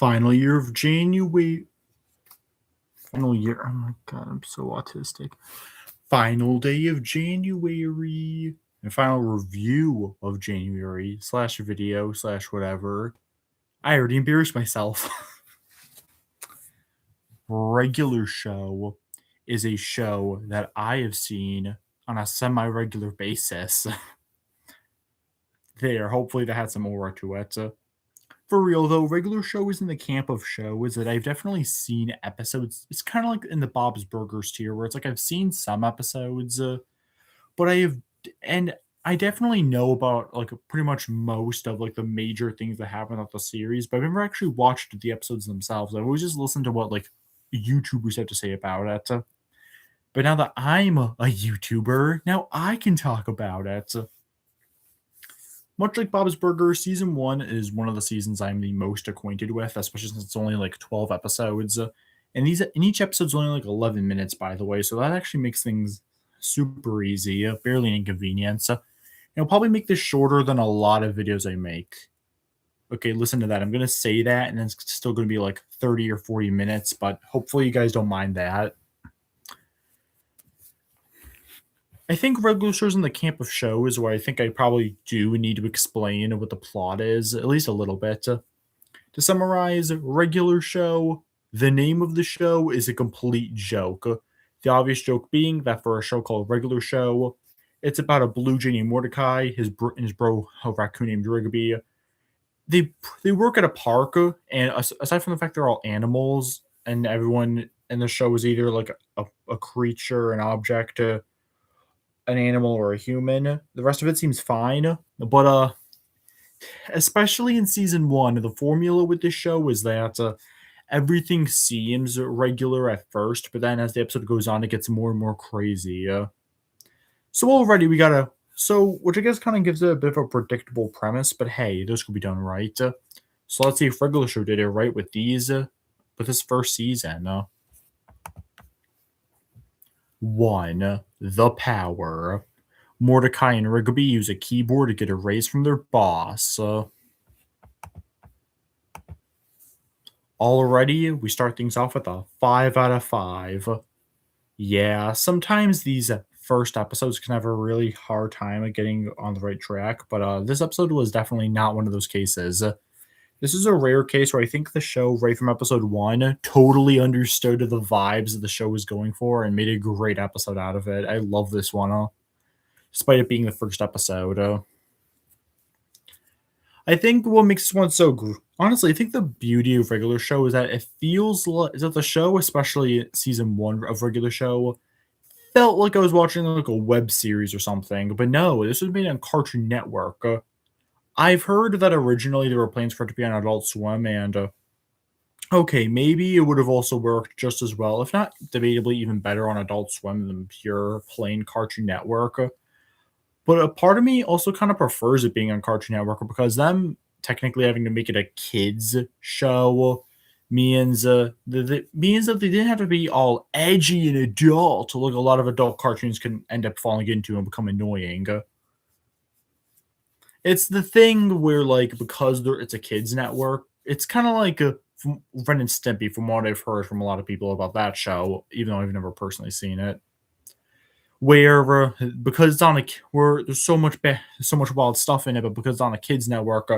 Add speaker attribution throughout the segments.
Speaker 1: Final year of January. Final year. Oh my god, I'm so autistic. Final day of January. And final review of January slash video slash whatever. I already embarrassed myself. Regular show is a show that I have seen on a semi-regular basis. There, hopefully that had some aura to it. For real though, regular show is in the camp of shows that I've definitely seen episodes. It's kind of like in the Bob's Burgers tier, where it's like I've seen some episodes, but and I definitely know about like pretty much most of like the major things that happen with the series, but I've never actually watched the episodes themselves. I've always just listened to what like YouTubers have to say about it. But now that I'm a YouTuber, now I can talk about it. Much like Bob's Burgers, season one is one of the seasons I'm the most acquainted with, especially since it's only like 12 episodes. And each episode's only like 11 minutes, by the way, so that actually makes things super easy, barely an inconvenience. It'll probably make this shorter than a lot of videos I make. Okay, listen to that. I'm going to say that, and then it's still going to be like 30 or 40 minutes, but hopefully you guys don't mind that. I think regular shows in the camp of shows where I think I probably do need to explain what the plot is, at least a little bit. To summarize, regular show, the name of the show is a complete joke. The obvious joke being that for a show called Regular Show, it's about a blue jay named Mordecai, and his bro, a raccoon named Rigby. They work at a park, and aside from the fact they're all animals, and everyone in the show is either like a creature, an object, an animal, or a human. The rest of it seems fine, but especially in season one, the formula with this show is that everything seems regular at first, but then as the episode goes on, it gets more and more crazy. So already we got which I guess kind of gives it a bit of a predictable premise, but hey, this could be done right. So let's see if regular show did it right with with this first season. 1. The power. Mordecai and Rigby use a keyboard to get a raise from their boss. Already, we start things off with a 5 out of 5. Yeah, sometimes these first episodes can have a really hard time at getting on the right track, but this episode was definitely not one of those cases. This is a rare case where I think the show, right from episode 1, totally understood the vibes that the show was going for and made a great episode out of it. I love this one, despite it being the first episode. I think what makes this one so honestly, I think the beauty of regular show is that it feels like is that the show, especially season 1 of regular show, felt like I was watching like a web series or something. But no, this was made on Cartoon Network. I've heard that originally there were plans for it to be on Adult Swim, and okay, maybe it would have also worked just as well, if not debatably even better on Adult Swim than pure plain Cartoon Network. But a part of me also kind of prefers it being on Cartoon Network because them technically having to make it a kids show means that they didn't have to be all edgy and adult, like a lot of adult cartoons can end up falling into and become annoying. It's the thing where like because it's a kids network, it's kind of like from Ren and Stimpy, from what I've heard from a lot of people about that show, even though I've never personally seen it. Where because it's on where there's so much wild stuff in it, but because it's on a kids network,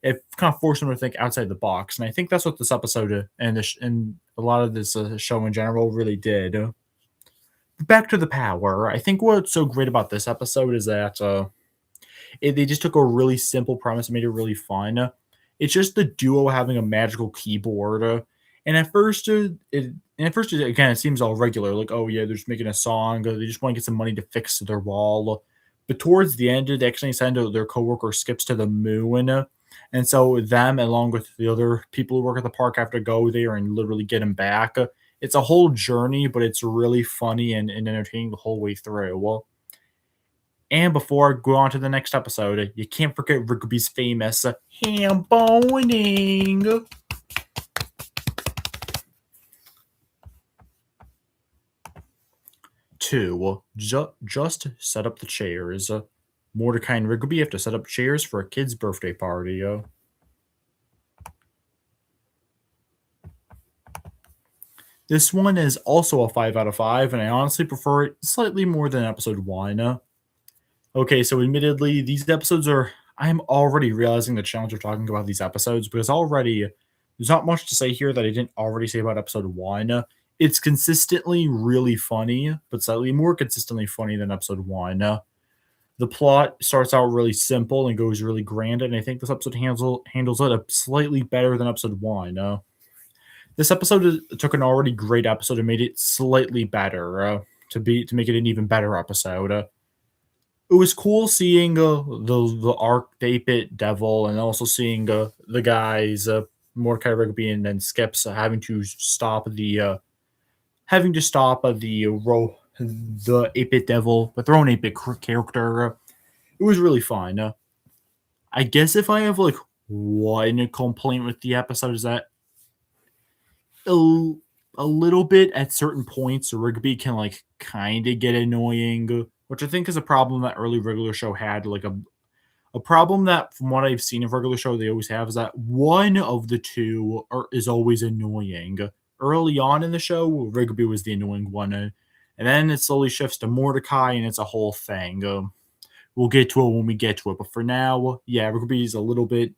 Speaker 1: it kind of forced them to think outside the box, and I think that's what this episode and a lot of this show in general really did. Back to the power. I think what's so great about this episode is that they just took a really simple premise and made it really fun. It's just the duo having a magical keyboard, and at first, again, it seems all regular. Like, oh yeah, they're just making a song. They just want to get some money to fix their wall. But towards the end, they actually send their coworker Skips to the moon, and so them, along with the other people who work at the park, have to go there and literally get him back. It's a whole journey, but it's really funny and entertaining the whole way through. And before I go on to the next episode, you can't forget Rigby's famous ham boning. 2. Just set up the chairs. Mordecai and Rigby have to set up chairs for a kid's birthday party. This one is also a 5 out of 5, and I honestly prefer it slightly more than episode 1. Okay, so admittedly, these episodes are I'm already realizing the challenge of talking about these episodes because already there's not much to say here that I didn't already say about episode 1. It's consistently really funny, but slightly more consistently funny than episode 1. The plot starts out really simple and goes really grand, and I think this episode handles it slightly better than episode 1. This episode took an already great episode and made it slightly better to make it an even better episode. It was cool seeing the arc, the 8-bit devil, and also seeing the guys, Mordecai Rigby and then Skips, having to stop the 8-bit devil with their own 8-bit character. It was really fun. I guess if I have like one complaint with the episode is that a, a little bit at certain points, Rigby can like kind of get annoying, which I think is a problem that early regular show had. Like a problem that, from what I've seen of regular show, they always have is that one of the two is always annoying. Early on in the show, Rigby was the annoying one, and then it slowly shifts to Mordecai, and it's a whole thing. We'll get to it when we get to it, but for now, yeah, Rigby is a little bit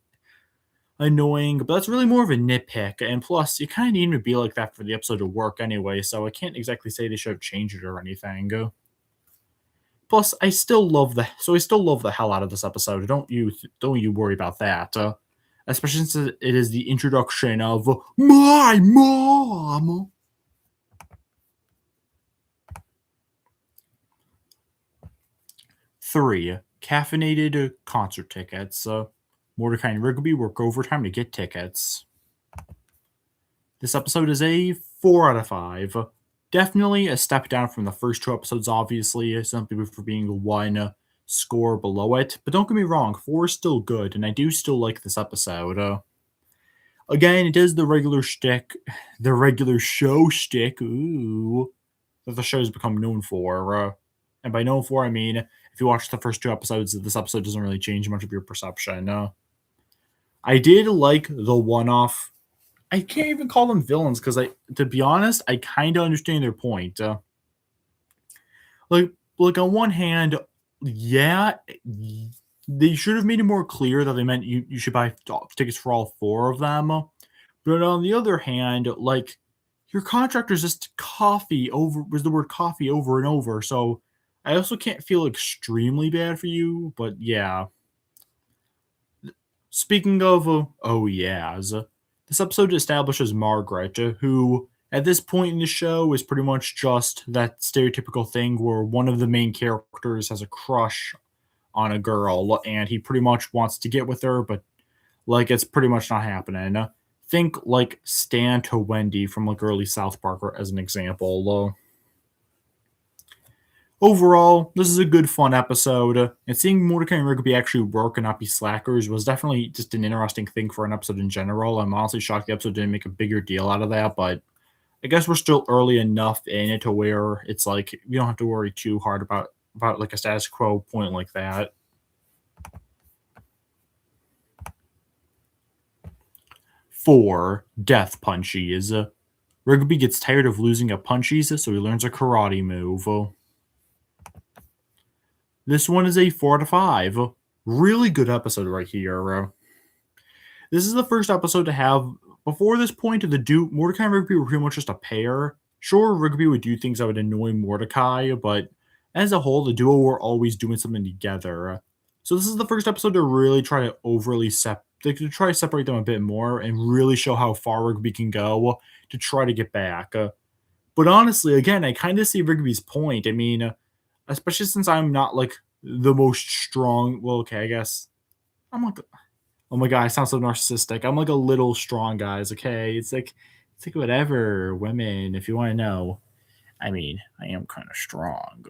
Speaker 1: annoying, but that's really more of a nitpick. And plus, you kind of need him to be like that for the episode to work anyway, so I can't exactly say they should have changed it or anything. Plus, I still love the hell out of this episode. Don't you worry about that. Especially since it is the introduction of my mom. 3. Caffeinated concert tickets. Mordecai and Rigby work overtime to get tickets. This episode is a 4 out of 5. Definitely a step down from the first 2 episodes, obviously, simply for being one score below it. But don't get me wrong, 4 is still good, and I do still like this episode. Again, it is the regular show shtick, that the show's become known for. And by known for, I mean, if you watch the first 2 episodes, this episode doesn't really change much of your perception. I did like the one-off. I can't even call them villains because to be honest, I kind of understand their point. Like, on one hand, yeah, they should have made it more clear that they meant you should buy tickets for all 4 of them. But on the other hand, like, your contractor's just was the word coffee over and over. So I also can't feel extremely bad for you. But yeah. Speaking of oh yeahs, this episode establishes Margaret, who at this point in the show is pretty much just that stereotypical thing where one of the main characters has a crush on a girl and he pretty much wants to get with her, but like it's pretty much not happening. Think like Stan to Wendy from like early South Park as an example. Overall, this is a good, fun episode, and seeing Mordecai and Rigby actually work and not be slackers was definitely just an interesting thing for an episode in general. I'm honestly shocked the episode didn't make a bigger deal out of that, but I guess we're still early enough in it to where it's like we don't have to worry too hard about like a status quo point like that. 4. Death punchies. Rigby gets tired of losing at punchies, so he learns a karate move. This one is a 4 out of 5. Really good episode right here. This is the first episode to have, before this point, Mordecai and Rigby were pretty much just a pair. Sure, Rigby would do things that would annoy Mordecai, but as a whole, the duo were always doing something together. So this is the first episode to really try to try to separate them a bit more and really show how far Rigby can go to try to get back. But honestly, again, I kind of see Rigby's point. I mean, especially since I'm not like the most strong. Well, okay, I guess I'm like, oh my god, I sound so narcissistic. I'm like a little strong, guys. Okay, it's like whatever, women. If you want to know, I mean, I am kind of strong.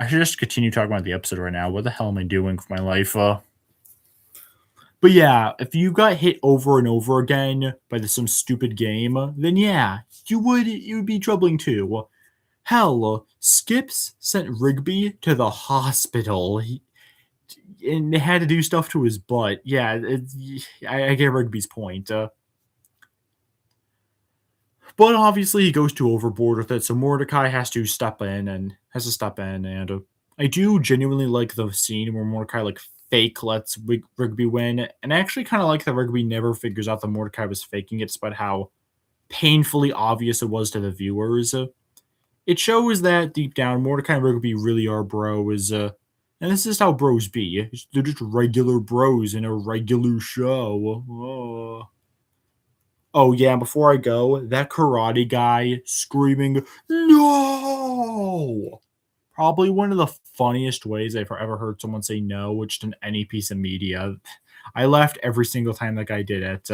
Speaker 1: I should just continue talking about the episode right now. What the hell am I doing for my life? But yeah, if you got hit over and over again by some stupid game, then yeah, it would be troubling too. Hell, Skips sent Rigby to the hospital. and they had to do stuff to his butt. Yeah, I get Rigby's point. But obviously he goes too overboard with it, so Mordecai has to step in, and I do genuinely like the scene where Mordecai like fake lets Rigby win, and I actually kind of like that Rigby never figures out that Mordecai was faking it, despite how painfully obvious it was to the viewers. It shows that deep down, Mordecai and Rigby really are bros, and this is how bros be. They're just regular bros in a regular show. Oh yeah, before I go, that karate guy screaming, "No!" Probably one of the funniest ways I've ever heard someone say no, which in any piece of media. I laughed every single time that guy did it.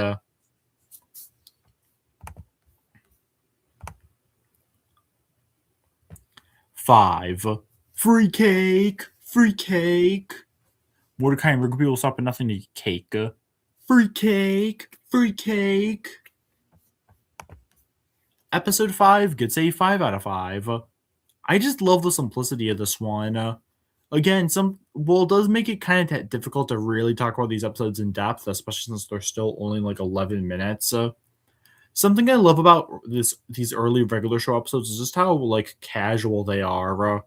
Speaker 1: 5. Free cake! Free cake! Mordecai and Rigby will stop at nothing to eat cake. Free cake! Free cake! Episode 5 gets a 5 out of 5. I just love the simplicity of this one. Again, it does make it kind of difficult to really talk about these episodes in depth, especially since they're still only like 11 minutes. Something I love about these early regular show episodes is just how like casual they are.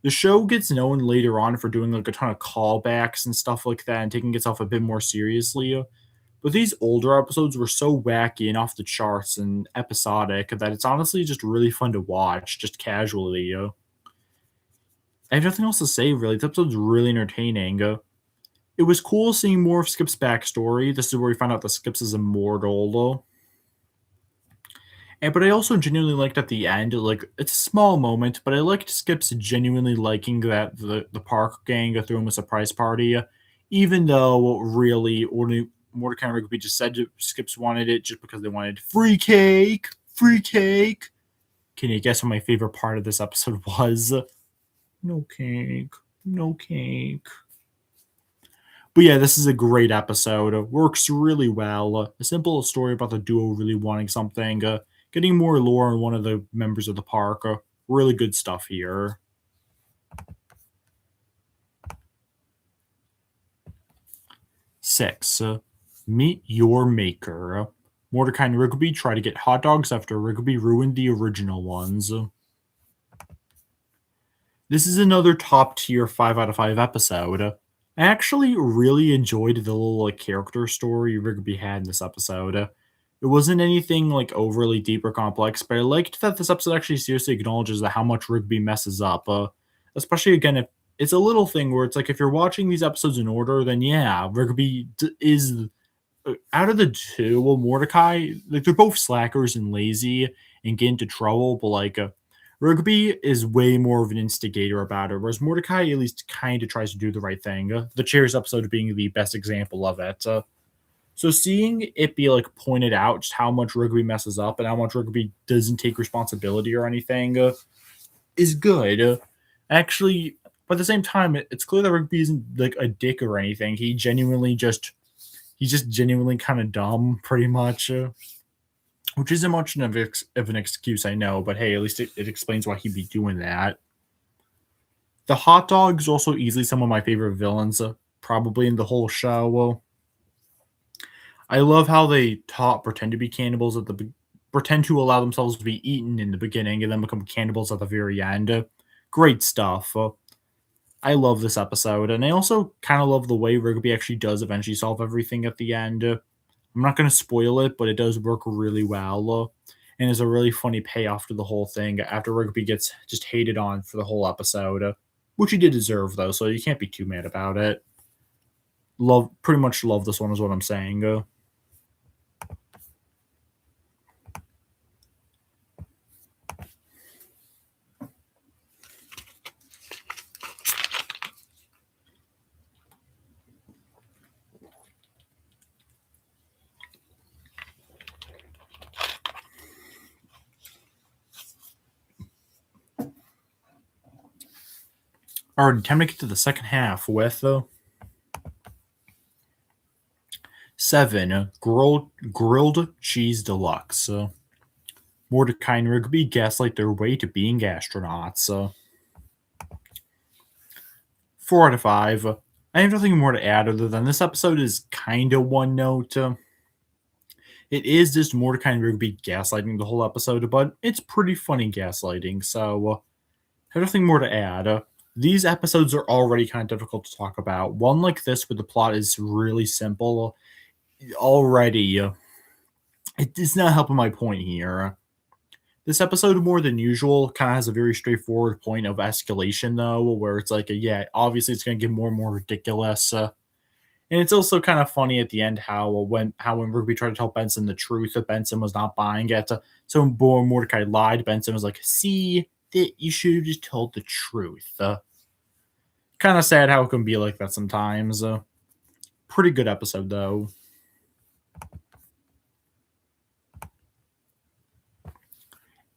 Speaker 1: The show gets known later on for doing like a ton of callbacks and stuff like that, and taking itself a bit more seriously. But these older episodes were so wacky and off the charts and episodic that it's honestly just really fun to watch, just casually. I have nothing else to say, really. This episode's really entertaining. It was cool seeing more of Skip's backstory. This is where we find out that Skip's is immortal. But I also genuinely liked at the end, like, it's a small moment, but I liked Skip's genuinely liking that the park gang threw him a surprise party, even though really only Mordecai and Rigby just said Skips wanted it just because they wanted free cake, free cake. Can you guess what my favorite part of this episode was? No cake, no cake. But yeah, this is a great episode. It works really well. A simple story about the duo really wanting something. Getting more lore on one of the members of the park. Really good stuff here. 6. Meet your maker. Mordecai and Rigby try to get hot dogs after Rigby ruined the original ones. This is another top tier 5 out of 5 episode. I actually really enjoyed the little like character story Rigby had in this episode. It wasn't anything like overly deep or complex, but I liked that this episode actually seriously acknowledges how much Rigby messes up. Especially again, if it's a little thing where it's like if you're watching these episodes in order, then yeah, Rigby is out of the two. Well, Mordecai, like they're both slackers and lazy and get into trouble, but like Rigby is way more of an instigator about it, whereas Mordecai at least kind of tries to do the right thing. The Chairs episode being the best example of it. So seeing it be like pointed out just how much Rigby messes up and how much Rigby doesn't take responsibility or anything is good. Actually, but at the same time, it's clear that Rigby isn't like a dick or anything. He's just genuinely kind of dumb, pretty much. Which isn't much of an excuse, I know, but hey, at least it explains why he'd be doing that. The hot dog is also easily some of my favorite villains, probably in the whole show. I love how they pretend to be cannibals pretend to allow themselves to be eaten in the beginning and then become cannibals at the very end. Great stuff. I love this episode, and I also kind of love the way Rigby actually does eventually solve everything at the end. I'm not going to spoil it, but it does work really well, and is a really funny payoff to the whole thing after Rigby gets just hated on for the whole episode, which he did deserve though, so you can't be too mad about it. Pretty much love this one is what I'm saying. All right, time to get to the second half with 7. Grilled cheese deluxe. Mordecai and Rigby gaslight their way to being astronauts. 4 out of 5. I I have nothing more to add other than this episode is kind of one note. It is just Mordecai and Rigby gaslighting the whole episode, but it's pretty funny gaslighting, so I have nothing more to add. These episodes are already kind of difficult to talk about. One like this, where the plot is really simple, already, it is not helping my point here. This episode, more than usual, kind of has a very straightforward point of escalation, though, where it's like, yeah, obviously it's going to get more and more ridiculous. And it's also kind of funny at the end how when Ruby tried to tell Benson the truth, that Benson was not buying it. So when Mordecai lied, Benson was like, "See, that you should have just told the truth." Kind of sad how it can be like that sometimes. Pretty good episode though.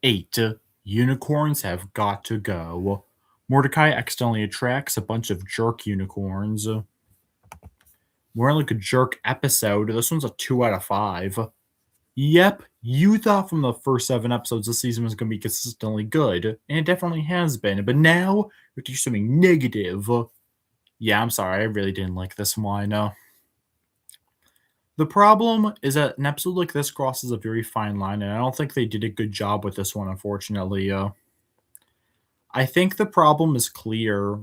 Speaker 1: 8. Unicorns have got to go. Mordecai accidentally attracts a bunch of jerk unicorns. More like a jerk episode. This one's a 2 out of 5. Yep, you thought from the first 7 episodes this season was going to be consistently good, and it definitely has been, but now you're doing something negative. Yeah, I'm sorry, I really didn't like this one. The problem is that an episode like this crosses a very fine line, and I don't think they did a good job with this one, unfortunately. I think the problem is clear.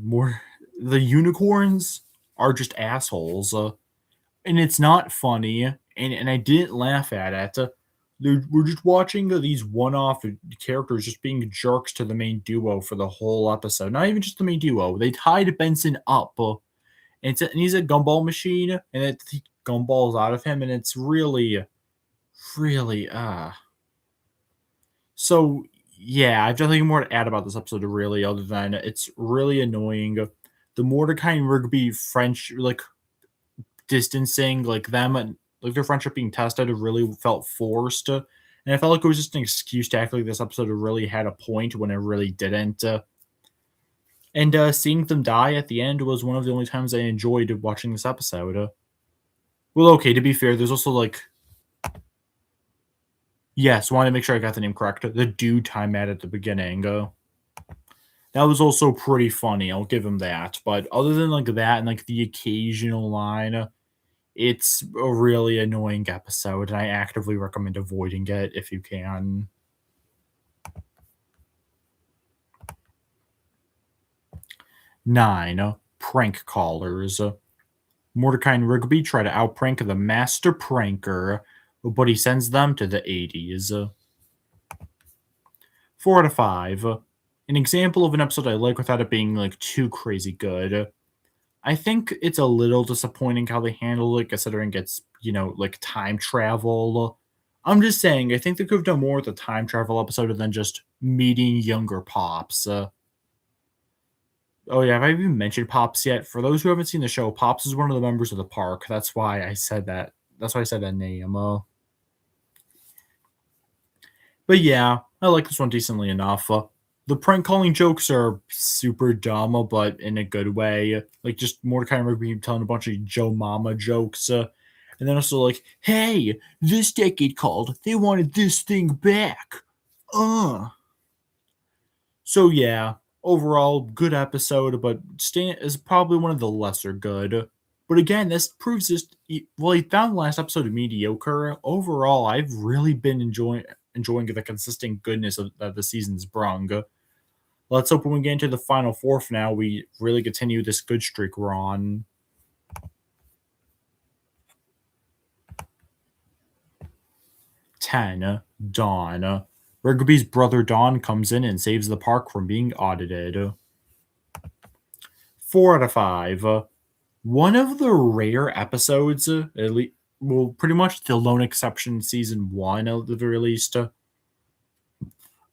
Speaker 1: The unicorns are just assholes, and it's not funny, and I didn't laugh at it. We're just watching these one-off characters just being jerks to the main duo for the whole episode. Not even just the main duo. They tied Benson up, and he's a gumball machine, and he gumballs out of him, and it's really, really, So, yeah, I've nothing more to add about this episode, really, other than it's really annoying. The Mordecai and Rigby French, like, distancing, like, them and, like, their friendship being tested, it really felt forced. And I felt like it was just an excuse to act like this episode really had a point when it really didn't. And seeing them die at the end was one of the only times I enjoyed watching this episode. Well, okay, to be fair, there's also, like, yes, wanted to make sure I got the name correct. The dude time at the beginning. That was also pretty funny. I'll give him that. But other than like that and like the occasional line, it's a really annoying episode, and I actively recommend avoiding it if you can. 9. Prank callers. Mordecai and Rigby try to outprank the master pranker, but he sends them to the 80s. 4 out of 5. An example of an episode I like without it being like too crazy good. I think it's a little disappointing how they handle it, considering it's, like time travel. I'm just saying, I think they could have done more with the time travel episode than just meeting younger Pops. Oh yeah, have I even mentioned Pops yet? For those who haven't seen the show, Pops is one of the members of the park. That's why I said that. That's why I said that name. But yeah, I like this one decently enough. The prank calling jokes are super dumb, but in a good way. Like just Mordecai and Rigby telling a bunch of Joe Mama jokes. And then also like, hey, this decade called. They wanted this thing back. So yeah, overall, good episode, but Stan is probably one of the lesser good. But again, this proves just well, he found the last episode mediocre. Overall, I've really been enjoying the consistent goodness that the season's brung. Let's hope when we get into the final fourth now, we really continue this good streak we're on. 10. Dawn. Rigby's brother Dawn comes in and saves the park from being audited. 4 out of 5. One of the rare episodes, at least, well, pretty much the lone exception, season 1 at the very least.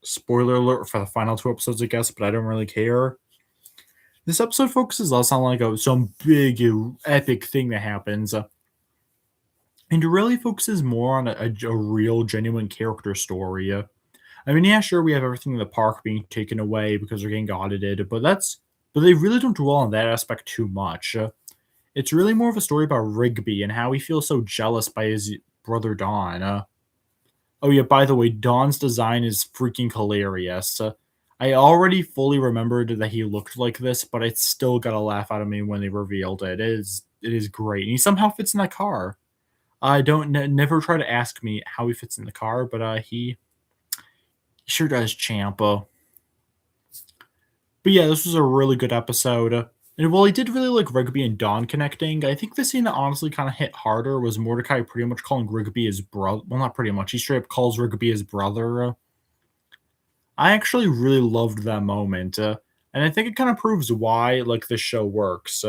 Speaker 1: Spoiler alert for the final 2 episodes, I guess, but I don't really care. This episode focuses less on like some big epic thing that happens, and it really focuses more on a real, genuine character story. I mean, yeah, sure, we have everything in the park being taken away because they're getting audited, but they really don't dwell on that aspect too much. It's really more of a story about Rigby and how he feels so jealous by his brother Don. Oh yeah, by the way, Dawn's design is freaking hilarious. I already fully remembered that he looked like this, but it still got a laugh out of me when they revealed it. It is great, and he somehow fits in that car. I don't never try to ask me how he fits in the car, but he sure does, champ. But yeah, this was a really good episode. And while I did really like Rigby and Dawn connecting, I think the scene that honestly kind of hit harder was Mordecai pretty much calling Rigby his brother. Well, not pretty much. He straight up calls Rigby his brother. I actually really loved that moment, and I think it kind of proves why like this show works.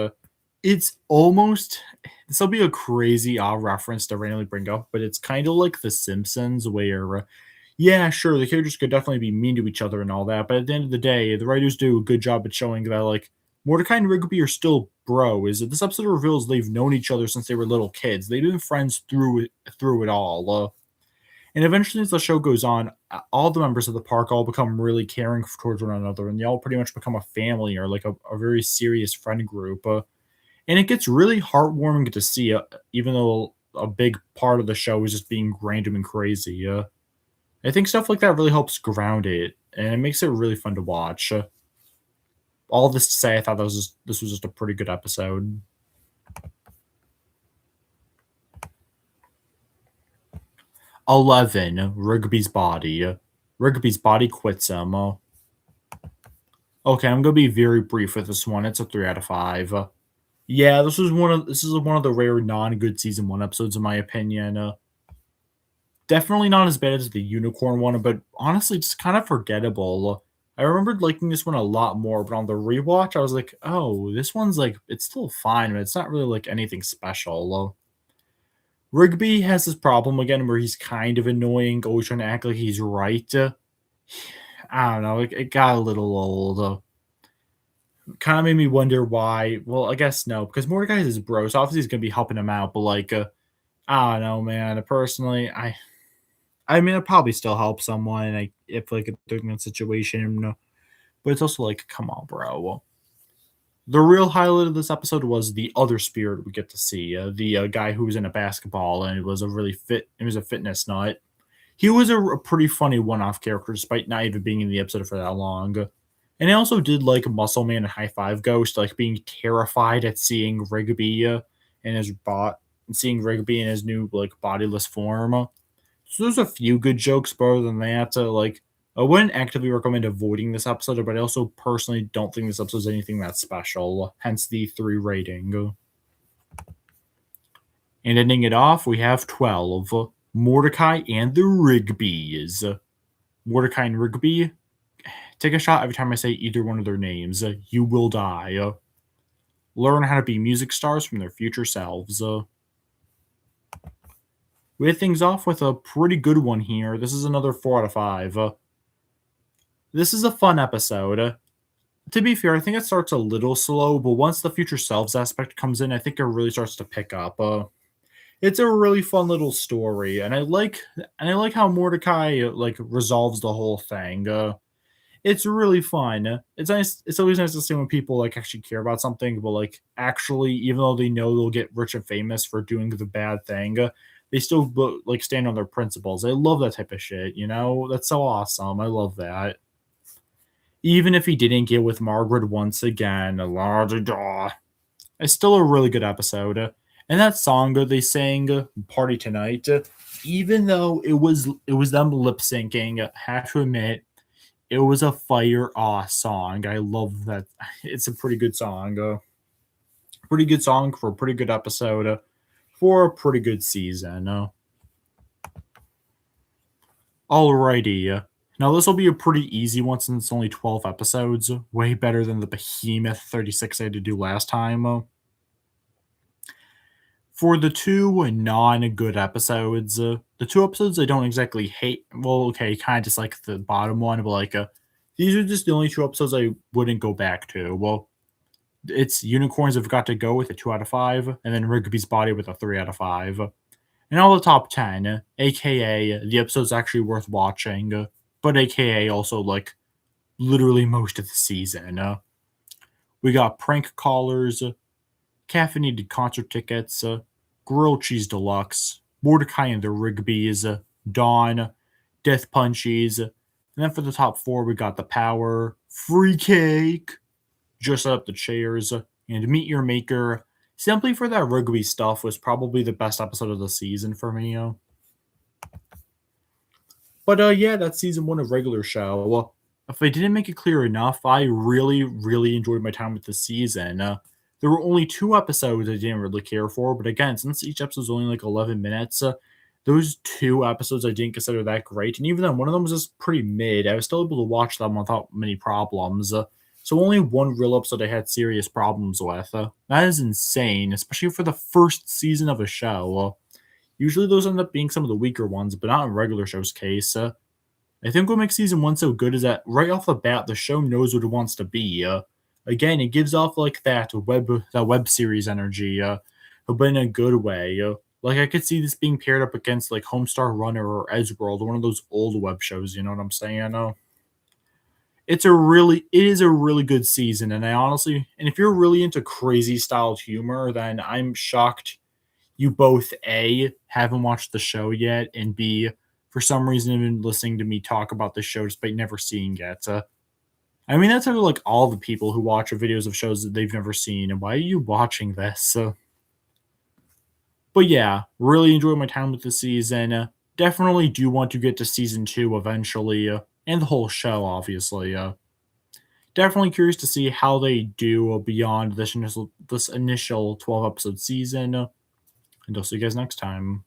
Speaker 1: It's almost this will be a crazy odd reference to randomly bring up, but it's kind of like The Simpsons, where yeah, sure, the characters could definitely be mean to each other and all that, but at the end of the day, the writers do a good job at showing that like Mordecai and Rigby are still bro. Is that this episode reveals they've known each other since they were little kids. They've been friends through it all. And eventually, as the show goes on, all the members of the park all become really caring towards one another, and they all pretty much become a family or like a very serious friend group. And it gets really heartwarming to see, even though a big part of the show is just being random and crazy. I think stuff like that really helps ground it, and it makes it really fun to watch. All this to say, I thought this was just a pretty good episode. 11. Rigby's body. Rigby's body quits him. Okay, I'm gonna be very brief with this one. It's a 3 out of 5. Yeah, this is one of the rare non-good season one episodes in my opinion. Definitely not as bad as the unicorn one, but honestly, just kind of forgettable. I remembered liking this one a lot more, but on the rewatch, I was like, oh, this one's like it's still fine, but it's not really like anything special. Rigby has this problem again where he's kind of annoying, always trying to act like he's right. I don't know, it got a little old. Kind of made me wonder why. Well, I guess no, because Mordecai is his bro, so obviously he's gonna be helping him out. But like, I don't know, man. Personally, I mean, it probably still help someone, like if like they're in a situation. But it's also like, come on, bro. The real highlight of this episode was the other spirit we get to see, the guy who was in a basketball and it was a really fit. It was a fitness nut. He was a pretty funny one-off character, despite not even being in the episode for that long. And I also did like Muscle Man and High Five Ghost, like being terrified at seeing Rigby in his bot and seeing Rigby in his new like bodiless form. So there's a few good jokes, but other than that, like I wouldn't actively recommend avoiding this episode, but I also personally don't think this episode is anything that special. Hence the 3 rating. And ending it off, we have 12. Mordecai and the Rigbys. Mordecai and Rigby, take a shot every time I say either one of their names. You will die. Learn how to be music stars from their future selves. We hit things off with a pretty good one here. This is another 4 out of 5. This is a fun episode. To be fair, I think it starts a little slow, but once the future selves aspect comes in, I think it really starts to pick up. It's a really fun little story, and I like how Mordecai like resolves the whole thing. It's really fun. It's nice. It's always nice to see when people like actually care about something, but like actually, even though they know they'll get rich and famous for doing the bad thing, they still like stand on their principles. I love that type of shit. That's so awesome. I love that. Even if he didn't get with Margaret once again, la da da. It's still a really good episode. And that song that they sang, "Party Tonight," even though it was them lip syncing, I have to admit it was a fire awe song. I love that. It's a pretty good song. Pretty good song for a pretty good episode, for a pretty good season. Alrighty. Now this will be a pretty easy one since it's only 12 episodes. Way better than the behemoth 36 I had to do last time. For the 2 non-good episodes, the 2 episodes I don't exactly hate. Well, okay, kind of just like the bottom one, but like these are just the only 2 episodes I wouldn't go back to. Well, it's Unicorns Have Got to Go with a 2 out of 5, and then Rigby's Body with a 3 out of 5. And all the top 10, aka the episode's actually worth watching, but aka also like literally most of the season. We got Prank Callers, Caffeinated Concert Tickets, Grilled Cheese Deluxe, Mordecai and the Rigby's, Dawn, Death Punchies, And then for the top four, we got The Power, Free Cake, Just Set Up the Chairs, and Meet Your Maker. Simply for that rugby stuff was probably the best episode of the season for me. But yeah, that's season one of regular show. If I didn't make it clear enough, I really, really enjoyed my time with the season. There were only two episodes I didn't really care for, but again, since each episode was only like 11 minutes, those two episodes I didn't consider that great. And even then, one of them was just pretty mid. I was still able to watch them without many problems. So only one real episode I had serious problems with. That is insane, especially for the first season of a show. Usually those end up being some of the weaker ones, but not in regular show's case. I think what makes season one so good is that right off the bat, the show knows what it wants to be. Again, it gives off like that web series energy, but in a good way. Like I could see this being paired up against like Homestar Runner or Edgeworld, one of those old web shows. You know what I'm saying? It is a really good season, and I honestly, and if you're really into crazy styled humor, then I'm shocked you both A haven't watched the show yet, and B for some reason have been listening to me talk about the show despite never seeing it. I mean, that's how like all the people who watch videos of shows that they've never seen. And why are you watching this? But yeah, really enjoyed my time with the season. Definitely do want to get to season two eventually, and the whole show, obviously. Definitely curious to see how they do beyond this initial 12 episode season. And I'll see you guys next time.